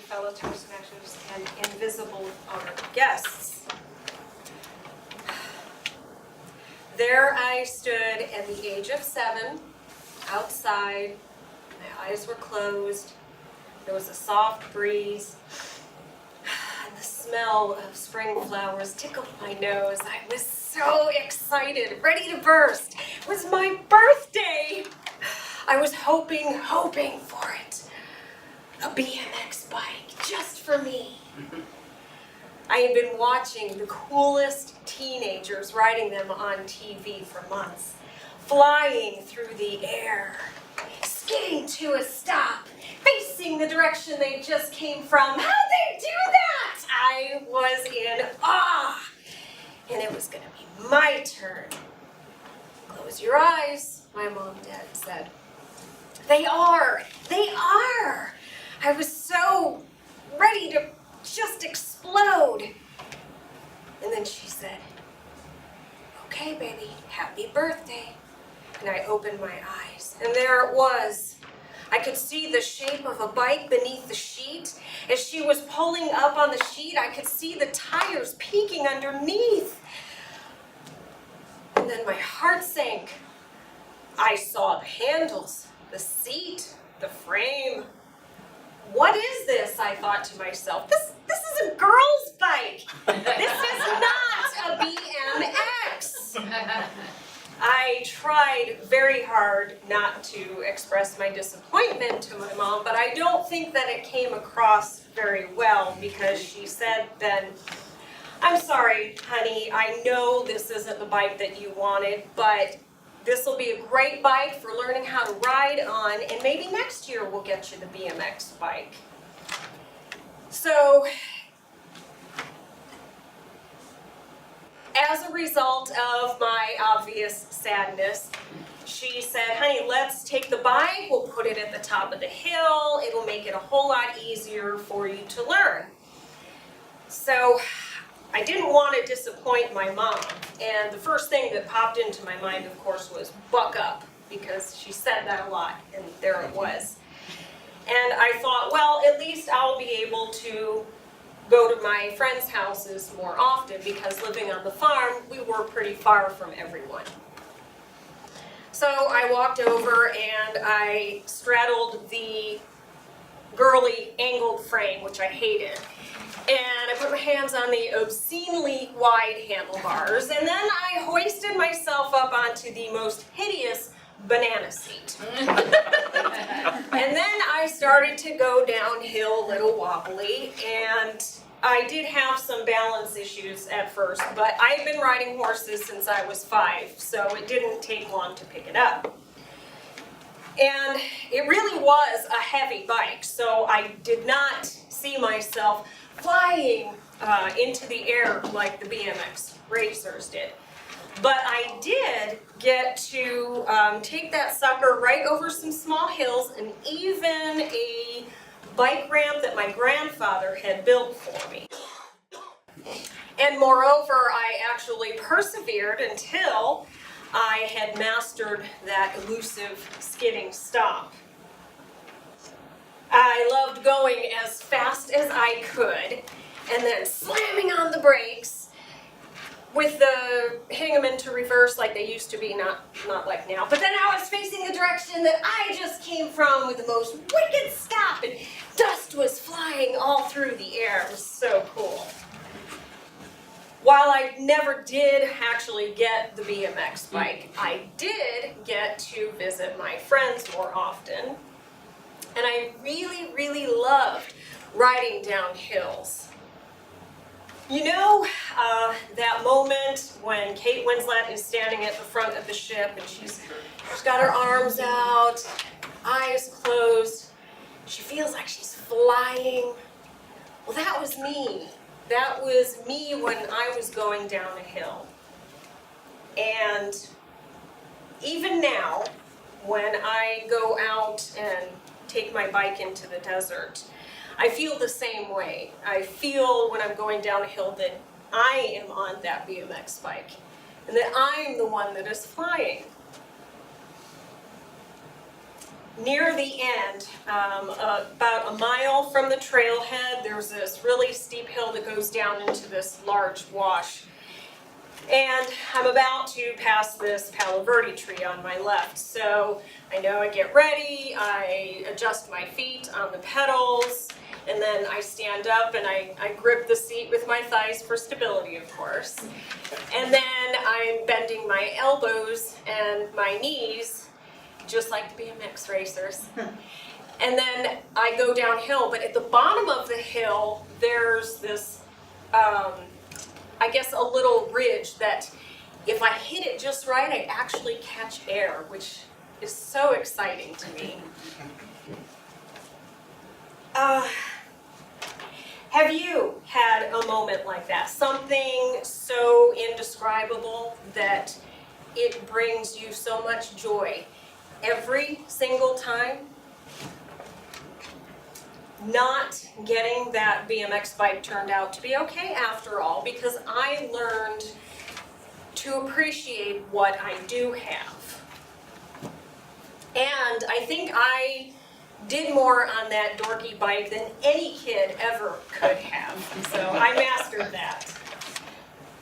fellow Toastmasters and invisible guests. There I stood at the age of 7, outside, my eyes were closed, there was a soft breeze, and the smell of spring flowers tickled my nose. I was so excited, ready to burst. It was my birthday. I was hoping for it. A BMX bike, just for me. I had been watching the coolest teenagers riding them on TV for months, flying through the air, skidding to a stop, facing the direction they just came from. How'd they do that? I was in awe, and it was gonna be my turn. Close your eyes, my mom and dad said. They are. I was so ready to just explode. And then she said, okay, baby, happy birthday. And I opened my eyes, and there it was. I could see the shape of a bike beneath the sheet. As she was pulling up on the sheet, I could see the tires peeking underneath. And then my heart sank. I saw the handles, the seat, the frame. What is this? I thought to myself. This is a girl's bike. This is not a BMX. I tried very hard not to express my disappointment to my mom, but I don't think that it came across very well because she said then, I'm sorry, honey, I know this isn't the bike that you wanted, but this will be a great bike for learning how to ride on, and maybe next year we'll get you the BMX bike. So, as a result of my obvious sadness, she said, honey, let's take the bike, we'll put it at the top of the hill, it'll make it a whole lot easier for you to learn. So, I didn't want to disappoint my mom, and the first thing that popped into my mind, of course, was buck up, because she said that a lot, and there it was. And I thought, well, at least I'll be able to go to my friends' houses more often, because living on the farm, we were pretty far from everyone. So I walked over and I straddled the girly angled frame, which I hated. And I put my hands on the obscenely wide handlebars, and then I hoisted myself up onto the most hideous banana seat. And then I started to go downhill a little wobbly, and I did have some balance issues at first, but I've been riding horses since I was 5, so it didn't take long to pick it up. And it really was a heavy bike, so I did not see myself flying into the air like the BMX racers did. But I did get to take that sucker right over some small hills and even a bike ramp that my grandfather had built for me. And moreover, I actually persevered until I had mastered that elusive skidding stop. I loved going as fast as I could and then slamming on the brakes with the hitting them into reverse like they used to be, not like now. But then I was facing the direction that I just came from with the most wicked stop, and dust was flying all through the air. It was so cool. While I never did actually get the BMX bike, I did get to visit my friends more often. And I really, really loved riding down hills. You know, that moment when Kate Winslet is standing at the front of the ship and she's got her arms out, eyes closed, she feels like she's flying. Well, that was me. That was me when I was going down a hill. And even now, when I go out and take my bike into the desert, I feel the same way. I feel when I'm going down a hill that I am on that BMX bike and that I'm the one that is flying. near the end, about a mile from the trailhead, there's this really steep hill that goes down into this large wash. And I'm about to pass this Palo Verde tree on my left. So I know I get ready, I adjust my feet on the pedals, and then I stand up and I grip the seat with my thighs for stability, of course. And then I'm bending my elbows and my knees, just like the BMX racers. And then I go downhill, but at the bottom of the hill, there's this, I guess, a little ridge that if I hit it just right, I actually catch air, which is so exciting to me. Have you had a moment like that? Something so indescribable that it brings you so much joy every single time? Not getting that BMX bike turned out to be okay after all, because I learned to appreciate what I do have. And I think I did more on that dorky bike than any kid ever could have. So I mastered that.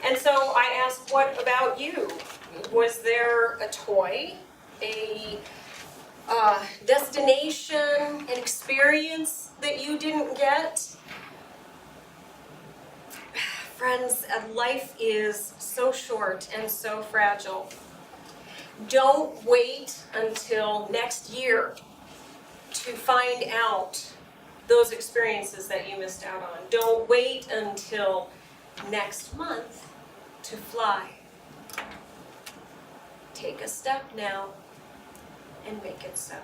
And so I asked, what about you? Was there a toy, a destination, an experience that you didn't get? Friends, life is so short and so fragile. Don't wait until next year to find out those experiences that you missed out on. Don't wait until next month to fly. Take a step now and make it so.